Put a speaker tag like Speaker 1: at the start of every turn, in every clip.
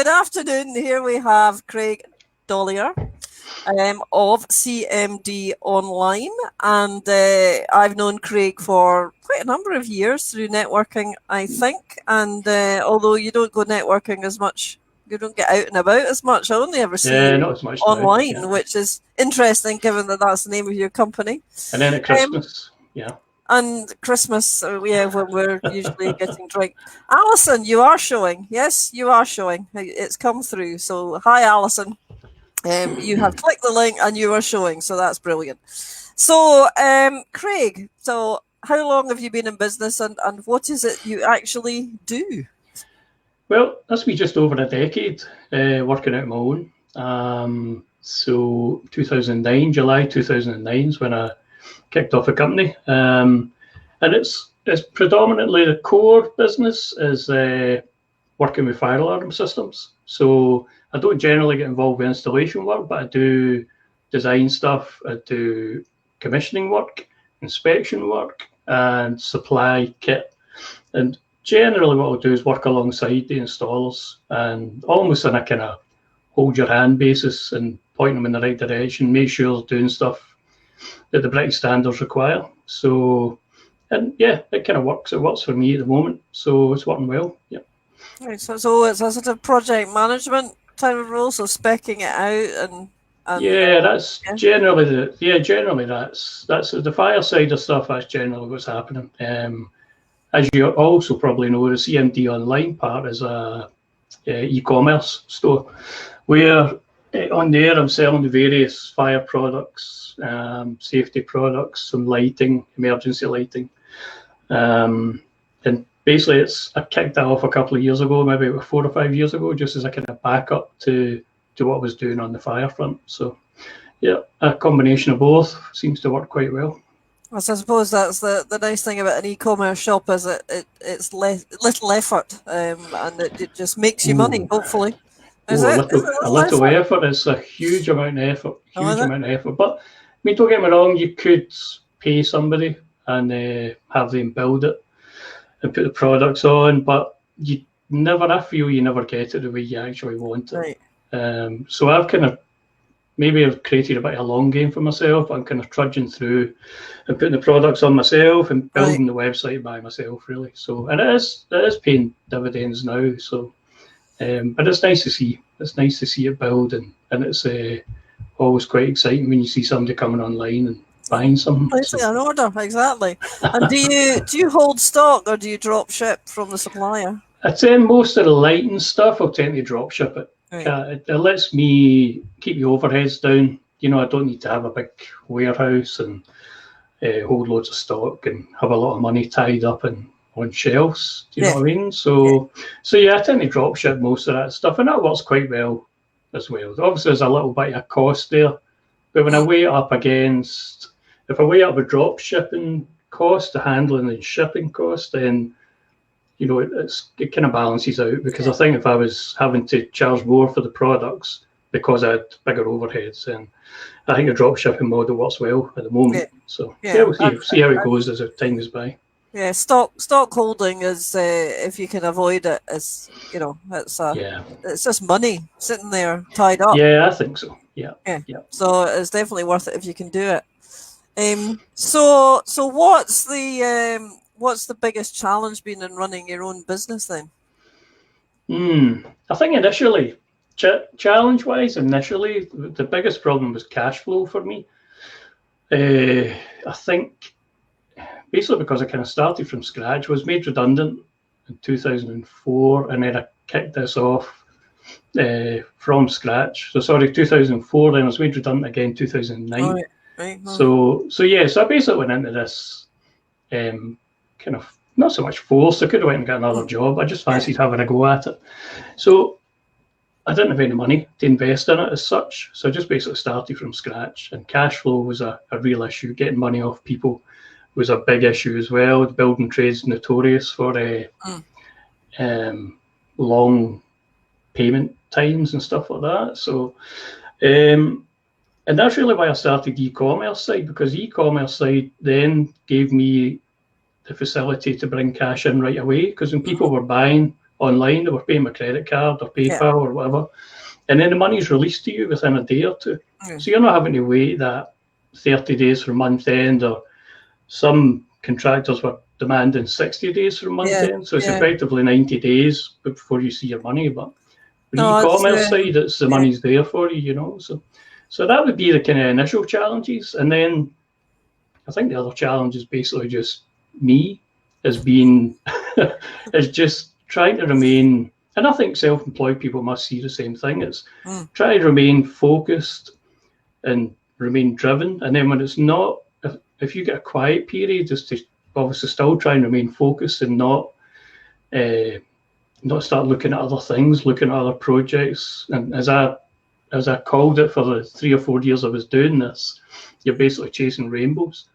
Speaker 1: Good afternoon. Here we have Craig Dolier of CMD Online, and I've known Craig for quite a number of years through networking, I think. And although you don't go networking as much, you don't get out and about as much. I only ever see you
Speaker 2: not as much
Speaker 1: online,
Speaker 2: now,
Speaker 1: which is interesting given that that's the name of your company.
Speaker 2: And then at Christmas,
Speaker 1: And Christmas, when we're usually getting drink. Alison, you are showing. Yes, you are showing. It's come through. So, hi, Alison. You have clicked the link and you are showing. So that's brilliant. So, Craig, so how long have you been in business and what is it you actually do?
Speaker 2: Well, that's me just over a decade working out my own. So 2009, July 2009 is when I kicked off a company, and it's predominantly the core business is working with fire alarm systems. So I don't generally get involved with installation work, but I do design stuff, I do commissioning work, inspection work, and supply kit. And generally what I'll do is work alongside the installers and almost on a kind of hold your hand basis and point them in the right direction, make sure they're doing stuff that the British standards require. So, and yeah, it kind of works. It works for me at the moment. So it's working well. Yeah.
Speaker 1: Right, so it's a sort of project management type of role, so speccing it out and
Speaker 2: that's generally that's the fire side of stuff. That's generally what's happening. As you also probably know, the CMD Online part is a e-commerce store where on there I'm selling the various fire products, safety products, some lighting, emergency lighting, and basically I kicked that off a couple of years ago, maybe 4 or 5 years ago, just as a kind of backup to what I was doing on the fire front. So yeah, a combination of both seems to work quite well.
Speaker 1: I suppose that's the nice thing about an e-commerce shop is it's little effort, and it just makes you money, hopefully.
Speaker 2: A little effort is a huge amount of effort, But I mean, don't get me wrong, you could pay somebody and have them build it and put the products on, but I feel you never get it the way you actually want it.
Speaker 1: Right.
Speaker 2: So I've kind of I've created a bit of a long game for myself. I'm kind of trudging through and putting the products on myself and building the website by myself, really. So, and it is paying dividends now. So, but it's nice to see. It's nice to see it build, and it's always quite exciting when you see somebody coming online and buying something.
Speaker 1: Placing an order, exactly. And do you hold stock or do you drop ship from the supplier?
Speaker 2: I'd say most of the lighting stuff I'll tend to drop ship it. Right. It lets me keep the overheads down. I don't need to have a big warehouse and hold loads of stock and have a lot of money tied up on shelves. Do you know what I mean? So yeah, I tend to drop ship most of that stuff, and that works quite well as well. Obviously, there's a little bit of cost there, but when I weigh it up against, if I weigh up a drop shipping cost, the handling and shipping cost, then it kind of balances out, because I think if I was having to charge more for the products because I had bigger overheads, then I think a drop shipping model works well at the moment. So we'll see how it goes as time goes by.
Speaker 1: Yeah, stock holding is if you can avoid it, it's it's just money sitting there tied up.
Speaker 2: Yeah, I think so. Yeah.
Speaker 1: So it's definitely worth it if you can do it. So what's the biggest challenge been in running your own business then?
Speaker 2: I think initially, challenge-wise, the biggest problem was cash flow for me. I think basically because I kind of started from scratch, was made redundant in 2004, and then I kicked this off from scratch. So 2004, then I was made redundant again in 2009. Right. So I basically went into this kind of not so much forced. I could have went and got another job. I just fancied having a go at it. So I didn't have any money to invest in it as such. So I just basically started from scratch, and cash flow was a real issue. Getting money off people was a big issue as well. The building trade's notorious for long payment times and stuff like that. So, and that's really why I started the e-commerce side, because the e-commerce side then gave me the facility to bring cash in right away. Because when people were buying online. They were paying with credit card or
Speaker 1: Yeah.
Speaker 2: PayPal or whatever. And then the money's released to you within a day or two. So you're not having to wait that 30 days for month end, or some contractors were demanding 60 days for month end. So it's effectively 90 days before you see your money. But the e-commerce side, it's the money's there for you, you know. So that would be the kind of initial challenges. And then I think the other challenge is basically just me as being, is just trying to remain, and I think self-employed people must see the same thing, it's try to remain focused and remain driven. And then when it's not, if you get a quiet period, just to obviously still try and remain focused and not start looking at other things, looking at other projects. And as I called it for the 3 or 4 years I was doing this, you're basically chasing rainbows,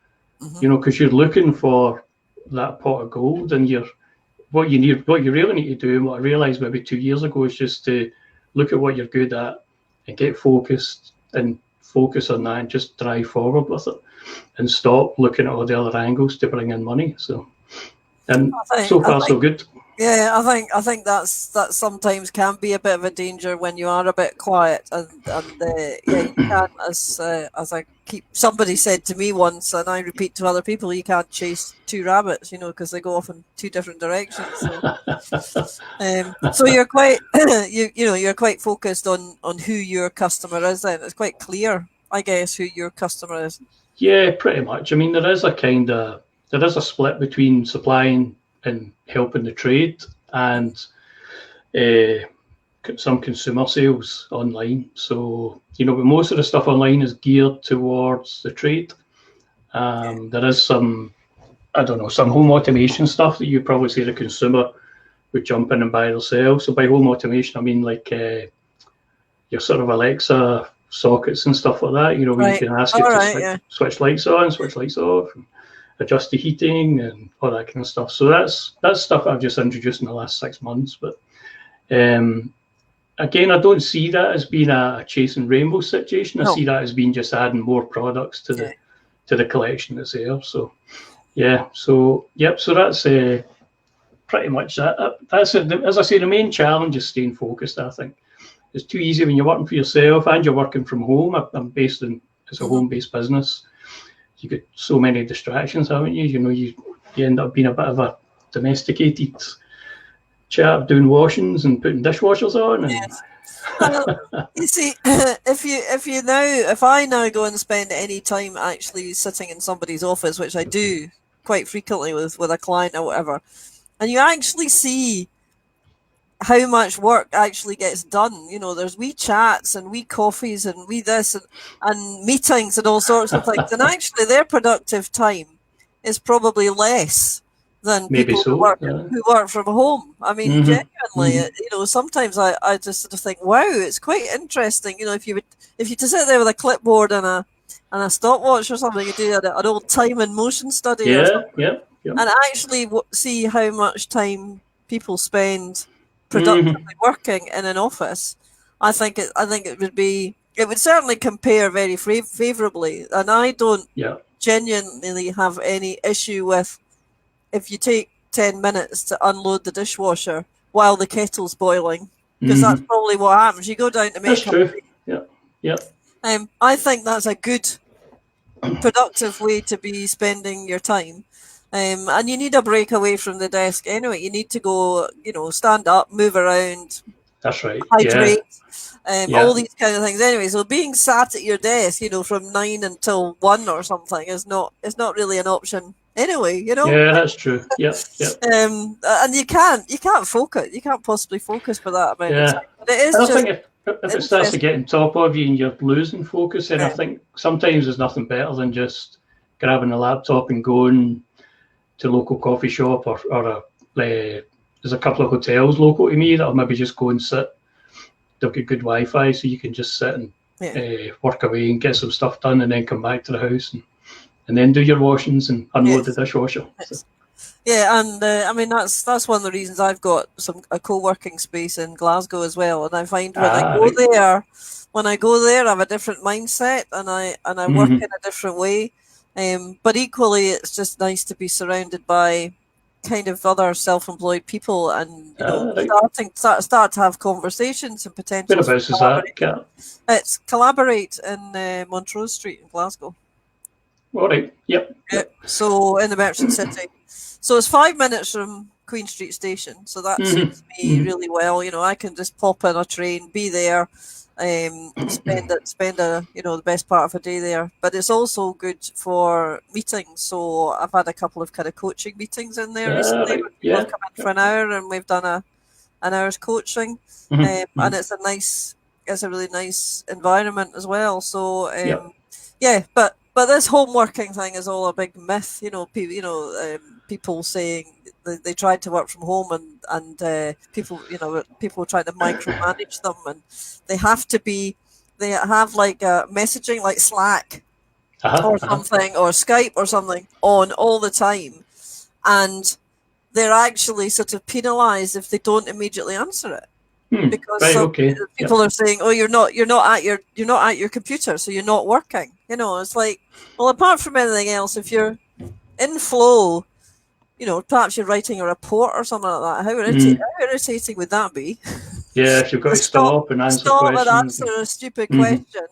Speaker 2: you know, because you're looking for that pot of gold, and what you really need to do, and what I realized maybe 2 years ago, is just to look at what you're good at and get focused and focus on that and just drive forward with it and stop looking at all the other angles to bring in money. So, and so far so good.
Speaker 1: Yeah, I think that sometimes can be a bit of a danger when you are a bit quiet, and you can't, as somebody said to me once, and I repeat to other people, you can't chase two rabbits, you know, because they go off in two different directions. So you're quite you're quite focused on who your customer is. Then it's quite clear, I guess, who your customer is.
Speaker 2: Yeah, pretty much. I mean, there is a split between supplying and helping the trade and some consumer sales online. So, you know, but most of the stuff online is geared towards the trade. There is some home automation stuff that you probably see the consumer would jump in and buy themselves. So by home automation, I mean like your sort of Alexa sockets and stuff like that, you know, where you can ask it to switch lights on, switch lights off, and adjust the heating and all that kind of stuff. So that's stuff I've just introduced in the last 6 months. But again, I don't see that as being a chasing rainbow situation. I see that as being just adding more products to the collection that's there. So so that's pretty much that. That's it. As I say, the main challenge is staying focused. I think it's too easy when you're working for yourself and you're working from home. I'm based it's a home-based business. You get so many distractions, haven't you? You know, you end up being a bit of a domesticated chap doing washings and putting dishwashers on. And
Speaker 1: yes. You see, if I now go and spend any time actually sitting in somebody's office, which I do quite frequently with a client or whatever, and you actually see how much work actually gets done. You know, there's wee chats and wee coffees and wee this and meetings and all sorts of things. And actually their productive time is probably less than people who work from home. I mean, genuinely, you know, sometimes I just sort of think, wow, it's quite interesting. You know, if you to sit there with a clipboard and a stopwatch or something, you do an old time and motion study or something, and actually see how much time people spend productively working in an office. I think it would certainly compare very favorably, and I don't genuinely have any issue with if you take 10 minutes to unload the dishwasher while the kettle's boiling, because that's probably what happens. You go down to make
Speaker 2: coffee.
Speaker 1: I think that's a good productive way to be spending your time. And you need a break away from the desk anyway. You need to go, you know, stand up, move around.
Speaker 2: That's right.
Speaker 1: Hydrate. All these kind of things. Anyway, so being sat at your desk, you know, from 9 until 1 or something is not really an option anyway. You know.
Speaker 2: Yeah, that's true.
Speaker 1: And you can't focus. You can't possibly focus for that amount of time. But it is.
Speaker 2: I think if it starts to get on top of you and you're losing focus, then I think sometimes there's nothing better than just grabbing a laptop and going to a local coffee shop or there's a couple of hotels local to me that I'll maybe just go and sit. They've got good Wi-Fi, so you can just sit and work away and get some stuff done, and then come back to the house and then do your washings and unload the dishwasher. So.
Speaker 1: Yeah, and I mean that's one of the reasons I've got a co-working space in Glasgow as well, and I find when I go there, I have a different mindset, and I work in a different way. But equally, it's just nice to be surrounded by kind of other self-employed people, and
Speaker 2: Right.
Speaker 1: start to have conversations and potentials for
Speaker 2: Whereabouts is that,
Speaker 1: collaboration.
Speaker 2: Kat?
Speaker 1: It's Collaborate in Montrose Street in Glasgow.
Speaker 2: All right. Yep.
Speaker 1: So in the Merchant City. So it's 5 minutes from Queen Street Station. So that suits me really well. I can just pop in a train, be there, spend the best part of a day there. But it's also good for meetings. So I've had a couple of kind of coaching meetings in there recently,
Speaker 2: Right.
Speaker 1: where people
Speaker 2: Yeah.
Speaker 1: have come in for an hour, and we've done an hour's coaching. And it's a really nice environment as well. So but this home working thing is all a big myth. People saying they tried to work from home, and people trying to micromanage them, and they have like messaging like Slack or something, or Skype or something on all the time, and they're actually sort of penalised if they don't immediately answer it. Because
Speaker 2: Right.
Speaker 1: some
Speaker 2: Okay.
Speaker 1: people are saying, "Oh, you're not at your computer, so you're not working." It's like, well, apart from anything else, if you're in flow, perhaps you're writing a report or something like that. How irritating would that be?
Speaker 2: Yeah, if you've got to stop and answer
Speaker 1: Stop and
Speaker 2: questions.
Speaker 1: answer a stupid question.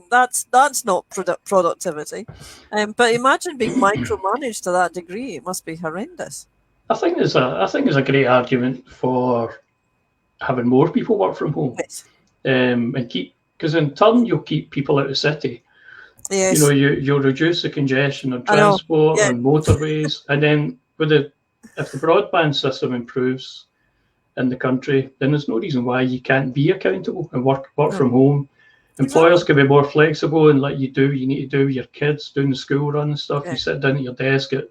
Speaker 1: That's not productivity. But imagine being micromanaged to that degree. It must be horrendous.
Speaker 2: I think there's a great argument for having more people work from home, and because in turn you'll keep people out of the city.
Speaker 1: Yes.
Speaker 2: You'll reduce the congestion on transport and motorways, and then if the broadband system improves in the country, then there's no reason why you can't be accountable and work from home. Employers can be more flexible and let you do what you need to do with your kids, doing the school run and stuff. You sit down at your desk at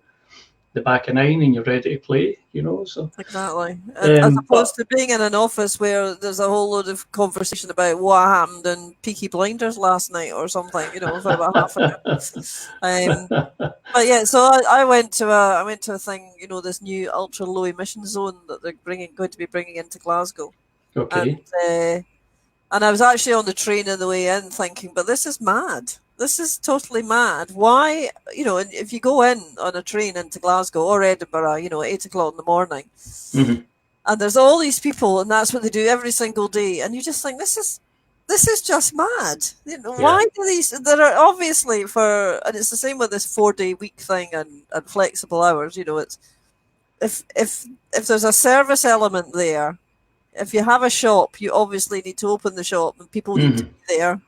Speaker 2: the back of 9 and you're ready to play, so
Speaker 1: exactly. As opposed to being in an office where there's a whole load of conversation about what happened in Peaky Blinders last night or something, for about half an hour. But yeah, so I went to a thing, this new ultra low emission zone that they're going to be bringing into Glasgow.
Speaker 2: Okay.
Speaker 1: And I was actually on the train on the way in thinking, but this is mad. This is totally mad. Why, if you go in on a train into Glasgow or Edinburgh, at 8 o'clock in the morning, and there's all these people, and that's what they do every single day, and you just think this is just mad. Why do these? There are obviously and it's the same with this 4-day week thing and flexible hours. It's if there's a service element there. If you have a shop, you obviously need to open the shop, and people need to be there.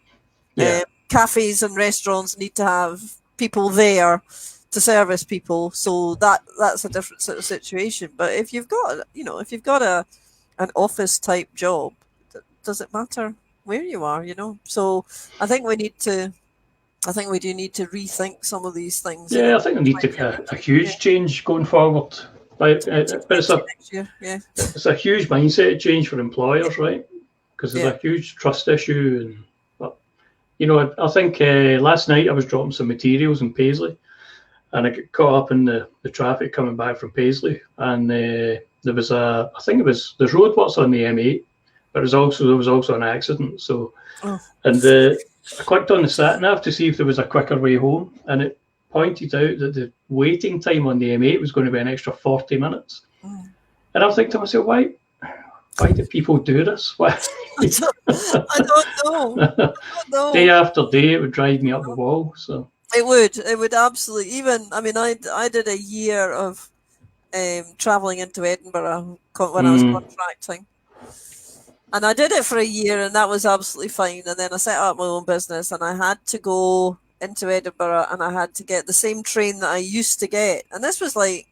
Speaker 2: Yeah.
Speaker 1: Cafes and restaurants need to have people there to service people, so that's a different sort of situation. But if you've got an office type job, does it matter where you are? So I think we do need to rethink some of these things.
Speaker 2: Yeah, I think we need to be a huge change going forward. But it's a huge mindset change for employers, right? Because there's a huge trust issue. I think last night I was dropping some materials in Paisley, and I got caught up in the traffic coming back from Paisley, and there's roadworks on the M8, but there was also an accident. So, I clicked on the sat nav to see if there was a quicker way home, and it pointed out that the waiting time on the M8 was going to be an extra 40 minutes. And I was thinking to myself, why do people do this? Why?
Speaker 1: I don't know.
Speaker 2: Day after day, it would drive me up the wall. So
Speaker 1: it would absolutely. I did a year of traveling into Edinburgh when I was contracting, and I did it for a year, and that was absolutely fine. And then I set up my own business, and I had to go into Edinburgh, and I had to get the same train that I used to get, and this was like,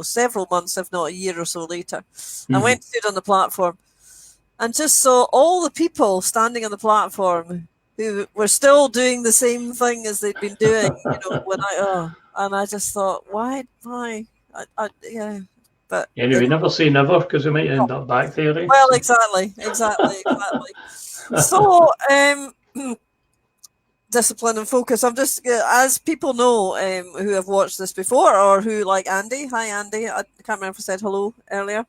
Speaker 1: several months, if not a year or so later. I went to stood on the platform and just saw all the people standing on the platform who were still doing the same thing as they'd been doing, and I just thought, why? But
Speaker 2: anyway, never say never, because we might end up back there. Eh?
Speaker 1: Well, exactly. So, discipline and focus. I'm just, as people know who have watched this before, or who, like Andy, hi Andy, I can't remember if I said hello earlier,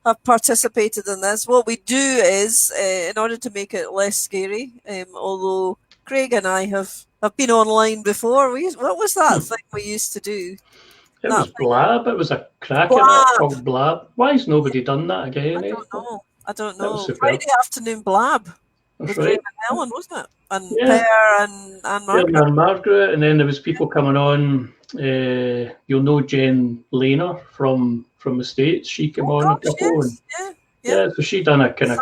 Speaker 1: have participated in this. What we do is, in order to make it less scary, although Craig and I have been online before, what was that thing we used to do?
Speaker 2: It
Speaker 1: That
Speaker 2: was Blab. It was a cracking
Speaker 1: Blab.
Speaker 2: app called Blab. Why has nobody done that again?
Speaker 1: I don't
Speaker 2: That was
Speaker 1: know.
Speaker 2: superb.
Speaker 1: Friday afternoon Blab
Speaker 2: That's
Speaker 1: with Graham
Speaker 2: right.
Speaker 1: and Helen, wasn't it? And
Speaker 2: Yeah.
Speaker 1: Per and Margaret.
Speaker 2: And Margaret, and then there was people coming on. You'll know Jen Lehner from the States. She came on a couple,
Speaker 1: Yes.
Speaker 2: and
Speaker 1: Yeah.
Speaker 2: so she done a kind of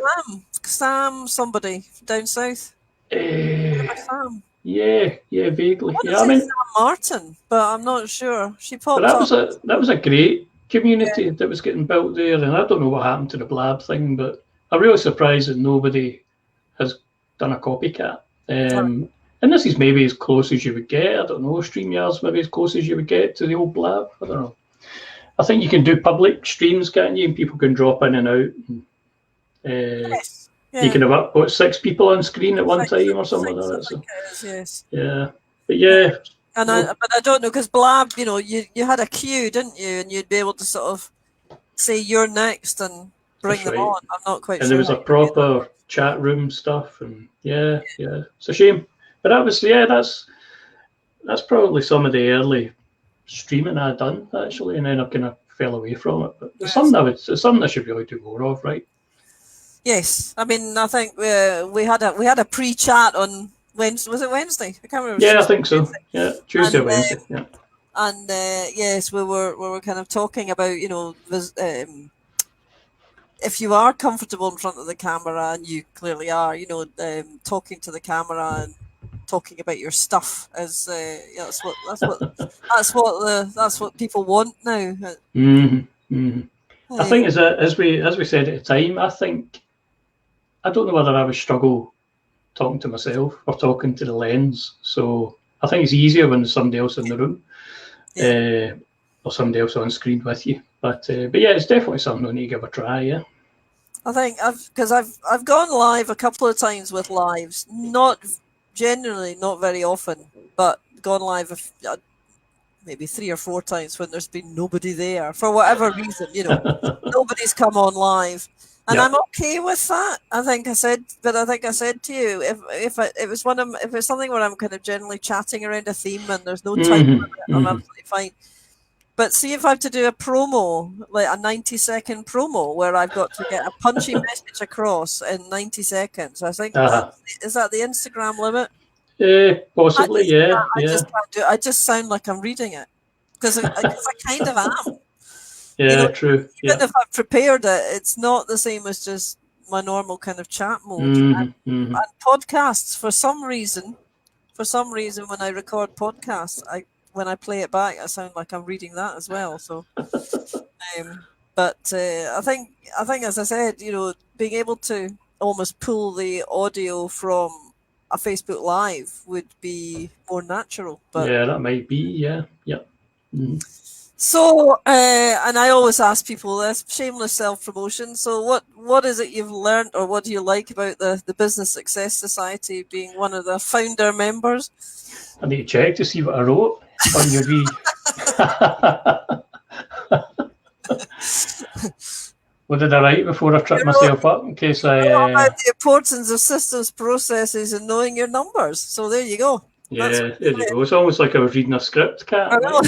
Speaker 1: Sam, somebody down south. Sam.
Speaker 2: yeah, vaguely.
Speaker 1: I want to
Speaker 2: Yeah, I
Speaker 1: say
Speaker 2: mean,
Speaker 1: Sam Martin, but I'm not sure. She
Speaker 2: but
Speaker 1: popped up.
Speaker 2: that was a great community that was getting built there, and I don't know what happened to the Blab thing, but I'm really surprised that nobody has done a copycat. And this is maybe as close as you would get. I don't know. StreamYard's maybe as close as you would get to the old Blab. I don't know. I think you can do public streams, can't you? And people can drop in and out. And,
Speaker 1: Yes. Yeah.
Speaker 2: You can have what 6 people on screen at one time or something like that. So
Speaker 1: yes.
Speaker 2: yeah, but yeah.
Speaker 1: And but I don't know because Blab, you had a queue, didn't you? And you'd be able to sort of say you're next and bring them on. I'm not quite sure.
Speaker 2: And there was a proper chat room stuff, and yeah, it's a shame. But that was that's probably some of the early streaming I'd done actually, and then I kind of fell away from it. But it's something I should really do more of, right?
Speaker 1: Yes, I mean I think we had a pre-chat on Wednesday. Was it Wednesday? I can't remember.
Speaker 2: Yeah, I think so. Yeah, Tuesday or Wednesday. Yeah.
Speaker 1: And yes, we were kind of talking about if you are comfortable in front of the camera, and you clearly are, talking to the camera and talking about your stuff as that's what people want now.
Speaker 2: I think as we said at the time, I don't know whether I would struggle talking to myself or talking to the lens. So I think it's easier when there's somebody else in the room, or somebody else on screen with you. But yeah, it's definitely something I need to give a try. Yeah.
Speaker 1: I think I've gone live a couple of times with lives, not very often, but gone live maybe 3 or 4 times when there's been nobody there for whatever reason. Nobody's come on live, and I'm okay with that. I think I said to you, if it's something where I'm kind of generally chatting around a theme and there's no time limit, I'm absolutely fine. But see if I have to do a promo, like a 90-second promo, where I've got to get a punchy message across in 90 seconds. I think is that the Instagram limit?
Speaker 2: Possibly, yeah.
Speaker 1: I just can't do it. I just sound like I'm reading it because I kind of am.
Speaker 2: Yeah, true.
Speaker 1: Even if I've prepared it, it's not the same as just my normal kind of chat mode. And podcasts, for some reason, when I record podcasts, when I play it back, I sound like I'm reading that as well. So, but I think, as I said, being able to almost pull the audio from a Facebook Live would be more natural. But
Speaker 2: yeah, that might be. Yeah.
Speaker 1: So, and I always ask people this, shameless self-promotion. So what is it you've learned, or what do you like about the Business Success Society, being one of the founder members?
Speaker 2: I need to check to see what I wrote on your What did I write before I tripped myself up in case
Speaker 1: about the importance of systems, processes, and knowing your numbers. So there you go.
Speaker 2: Yeah, there you go. It's almost like I was reading a script, Kat.
Speaker 1: I know.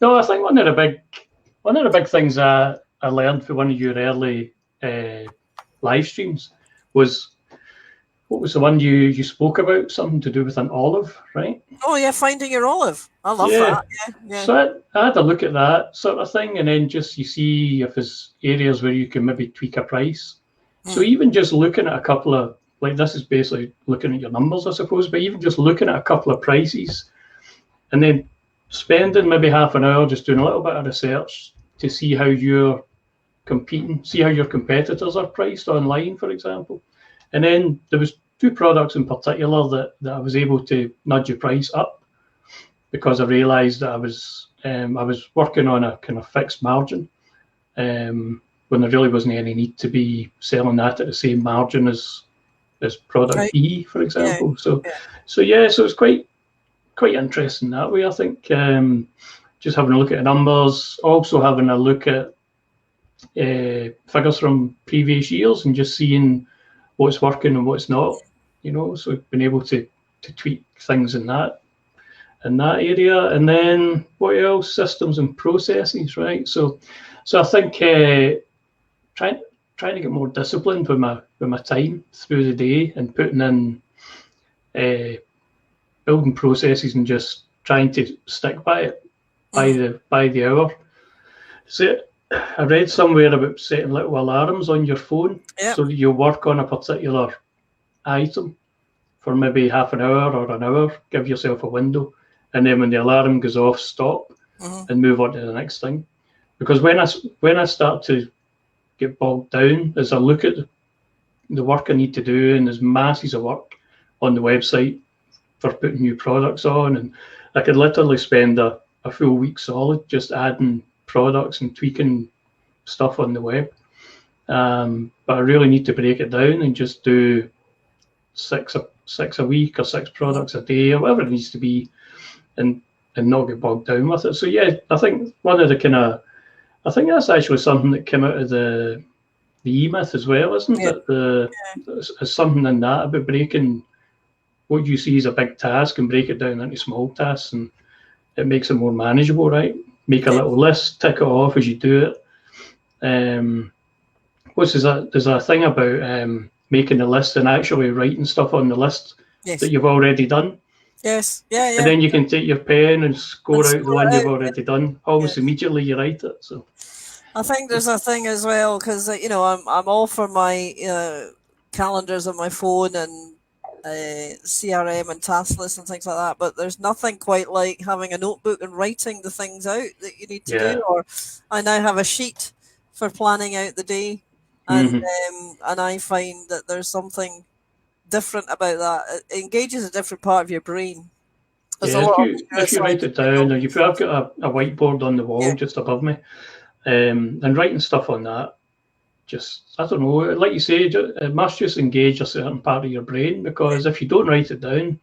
Speaker 2: No, I think one of the big things I learned from one of your early live streams was, what was the one you spoke about? Something to do with an olive, right?
Speaker 1: Oh yeah, finding your olive. I love that. Yeah.
Speaker 2: So I had a look at that sort of thing, and then just you see if there's areas where you can maybe tweak a price. So even just looking at a couple of, like, this is basically looking at your numbers, I suppose, but even just looking at a couple of prices, and then spending maybe half an hour just doing a little bit of research to see how you're competing, see how your competitors are priced online, for example. And then there was 2 products in particular that I was able to nudge the price up, because I realised that I was working on a kind of fixed margin, when there really wasn't any need to be selling that at the same margin as product B, for example. So it's quite interesting that way, I think. Just having a look at the numbers, also having a look at figures from previous years and just seeing what's working and what's not, so being able to tweak things in that. in that area. And then what else? Systems and processes, right? So I think trying to get more disciplined with my time through the day and putting in building processes and just trying to stick by it by the hour. So I read somewhere about setting little alarms on your phone so that you work on a particular item for maybe half an hour or an hour. Give yourself a window, and then when the alarm goes off, stop and move on to the next thing. Because when I start to get bogged down, as I look at the work I need to do, and there's masses of work on the website for putting new products on, and I could literally spend a full week solid just adding products and tweaking stuff on the web. But I really need to break it down and just do six a week or 6 products a day or whatever it needs to be, and not get bogged down with it. So yeah, I think one of the I think that's actually something that came out of the E-Myth as well, isn't it? There's something in that about breaking what you see as a big task and break it down into small tasks, and it makes it more manageable, right? Make a little list, tick it off as you do it. There's a thing about making the list and actually writing stuff on the list that you've already done.
Speaker 1: Yes, yeah.
Speaker 2: And then you can take your pen and score out the one you've already done. Almost immediately you write it. So
Speaker 1: I think there's a thing as well, because I'm all for my calendars on my phone and CRM and task lists and things like that, but there's nothing quite like having a notebook and writing the things out that you need to do. Or I now have a sheet for planning out the day, and I find that there's something different about that. It engages a different part of your brain.
Speaker 2: If you write it down, or I've got a whiteboard on the wall just above me, and writing stuff on that, just, I don't know, like you say, it must just engage a certain part of your brain, because if you don't write it down,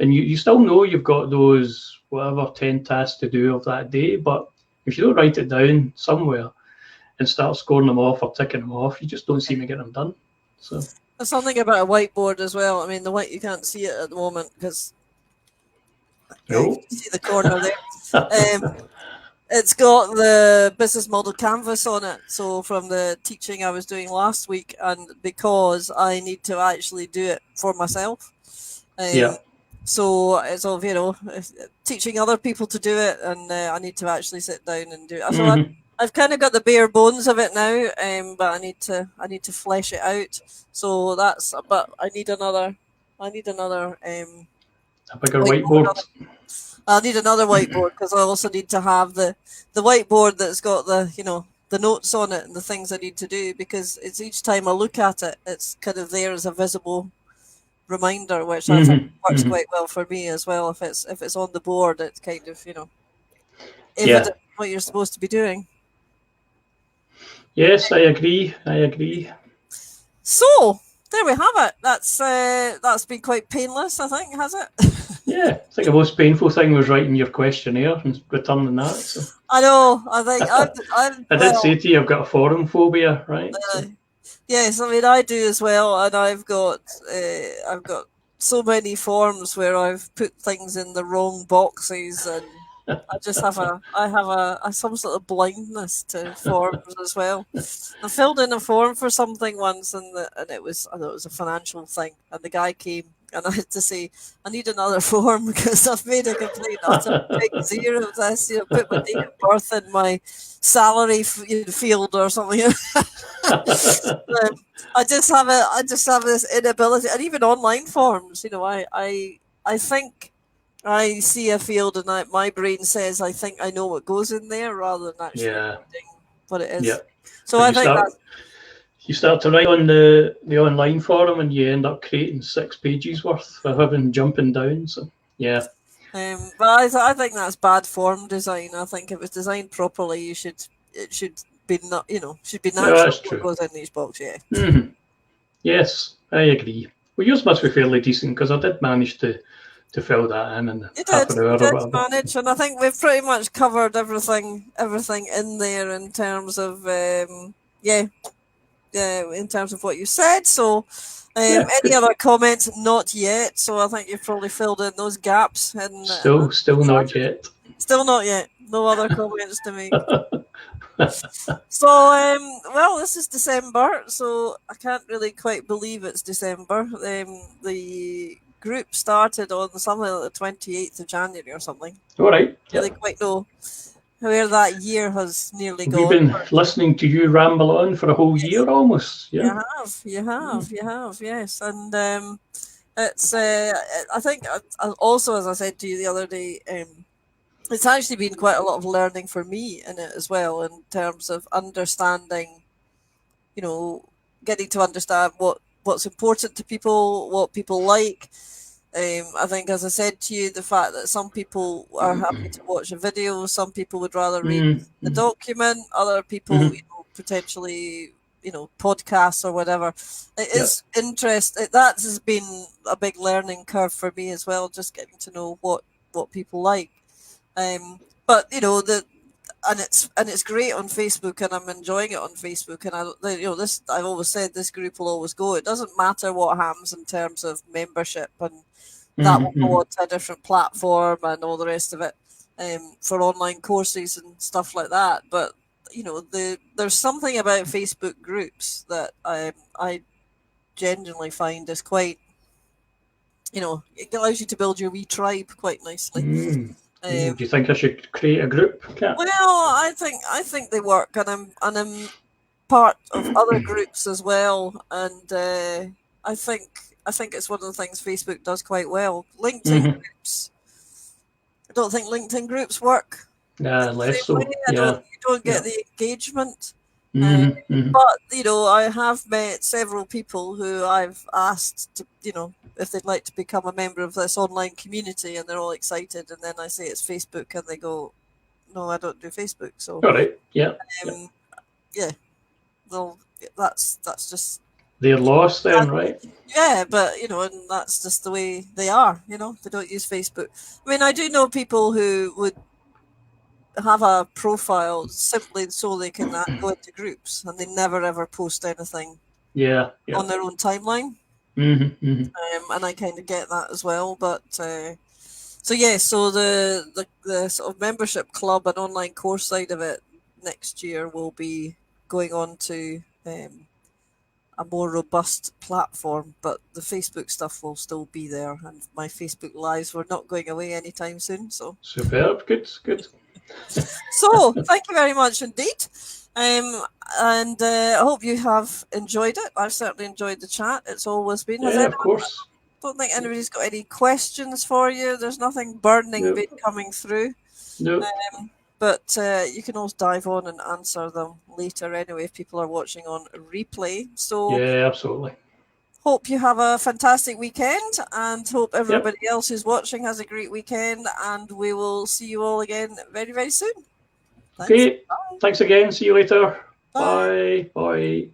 Speaker 2: and you still know you've got those, whatever, 10 tasks to do of that day, but if you don't write it down somewhere and start scoring them off or ticking them off, you just don't seem to get them done. So
Speaker 1: there's something about a whiteboard as well. I mean, you can't see it at the moment because you can see the corner there. It's got the business model canvas on it. So from the teaching I was doing last week, and because I need to actually do it for myself. So it's all, teaching other people to do it, and I need to actually sit down and do it. So I've kind of got the bare bones of it now, but I need to flesh it out. So but I need another a
Speaker 2: bigger whiteboard.
Speaker 1: I'll need another whiteboard, because I also need to have the whiteboard that's got the notes on it and the things I need to do, because it's each time I look at it, it's kind of there as a visible reminder, which I think works quite well for me as well. If it's on the board, it's kind of evident what you're supposed to be doing.
Speaker 2: Yes, I agree.
Speaker 1: So there we have it. That's been quite painless, I think, has it?
Speaker 2: Yeah, I think the most painful thing was writing your questionnaire and returning that. So.
Speaker 1: I know. I think
Speaker 2: I did say to you, I've got a forum phobia, right?
Speaker 1: Yes, I mean I do as well, and I've got so many forms where I've put things in the wrong boxes, and I just have some sort of blindness to forms as well. I filled in a form for something once, and I thought it was a financial thing, and the guy came, and I had to say, I need another form because I've made a complete utter big zero of this. Put my date of birth in my salary field or something. I just have this inability, and even online forms. I think I see a field, and my brain says I think I know what goes in there rather than actually reading what it is. Yeah. So I think
Speaker 2: you start to write on the online forum, and you end up creating 6 pages worth of having jumping down. So yeah.
Speaker 1: But I think that's bad form design. I think if it's designed properly, it should be natural. That's true. What goes in each box. Yeah.
Speaker 2: Mm-hmm. Yes, I agree. Well, yours must be fairly decent, because I did manage to fill that in half an hour or whatever.
Speaker 1: Manage, and I think we've pretty much covered everything in there in terms of in terms of what you said. So,
Speaker 2: Yeah,
Speaker 1: any other comments? Not yet. So I think you've probably filled in those gaps. And
Speaker 2: still not yet.
Speaker 1: still not yet. No other comments to make. So, well, this is December, so I can't really quite believe it's December. The group started on something like the 28th of January or something.
Speaker 2: All right.
Speaker 1: Really
Speaker 2: Yep.
Speaker 1: quite know where that year has nearly
Speaker 2: We've
Speaker 1: gone.
Speaker 2: been listening to you ramble on for a whole year almost.
Speaker 1: You
Speaker 2: Yeah.
Speaker 1: have, yes. And it's, I think, also, as I said to you the other day, it's actually been quite a lot of learning for me in it as well, in terms of understanding, you know, getting to understand what's important to people, what people like. I think, as I said to you, the fact that some people are happy to watch a video, some people would rather read the
Speaker 2: Mm-hmm.
Speaker 1: document, other people, potentially, podcasts or whatever. It
Speaker 2: Yep.
Speaker 1: is that has been a big learning curve for me as well, just getting to know what people like. But it's great on Facebook, and I'm enjoying it on Facebook. And I've always said this group will always go. It doesn't matter what happens in terms of membership, and that will go
Speaker 2: Mm-hmm.
Speaker 1: on to a different platform and all the rest of it, for online courses and stuff like that. But there's something about Facebook groups that I genuinely find is quite, it allows you to build your wee tribe quite nicely.
Speaker 2: Do you think I should create a group, Kat?
Speaker 1: Well, I think they work, and I'm part of other groups as well, and I think it's one of the things Facebook does quite well. LinkedIn
Speaker 2: Mm-hmm.
Speaker 1: groups. I don't think LinkedIn groups work in the
Speaker 2: Less
Speaker 1: same way.
Speaker 2: so. Yeah.
Speaker 1: You don't get
Speaker 2: Yeah.
Speaker 1: the engagement.
Speaker 2: Mm-hmm. Mm-hmm.
Speaker 1: But I have met several people who I've asked to, if they'd like to become a member of this online community, and they're all excited. And then I say it's Facebook, and they go, "No, I don't do Facebook." So,
Speaker 2: All right. Yeah. Yeah.
Speaker 1: yeah, well, that's just
Speaker 2: They're lost then, right?
Speaker 1: yeah, but and that's just the way they are. They don't use Facebook. I mean, I do know people who would have a profile simply so they can go into groups, and they never ever post anything
Speaker 2: Yeah. Yeah.
Speaker 1: on their own timeline.
Speaker 2: Mm-hmm. Mm-hmm.
Speaker 1: And I kind of get that as well. But so yeah, so the sort of membership club and online course side of it next year will be going on to a more robust platform, but the Facebook stuff will still be there, and my Facebook lives were not going away anytime soon.
Speaker 2: Superb. Good. Good.
Speaker 1: So thank you very much indeed. And I hope you have enjoyed it. I've certainly enjoyed the chat. It's always been.
Speaker 2: Yeah. Of course.
Speaker 1: Don't think anybody's got any questions for you. There's nothing burning
Speaker 2: No.
Speaker 1: coming through.
Speaker 2: No.
Speaker 1: But you can always dive on and answer them later anyway if people are watching on replay. So
Speaker 2: Yeah. Absolutely.
Speaker 1: hope you have a fantastic weekend, and hope everybody
Speaker 2: Yep.
Speaker 1: else who's watching has a great weekend, and we will see you all again very, very soon. Thanks.
Speaker 2: Okay.
Speaker 1: Bye.
Speaker 2: Thanks again. See you later.
Speaker 1: Bye.
Speaker 2: Bye. Bye.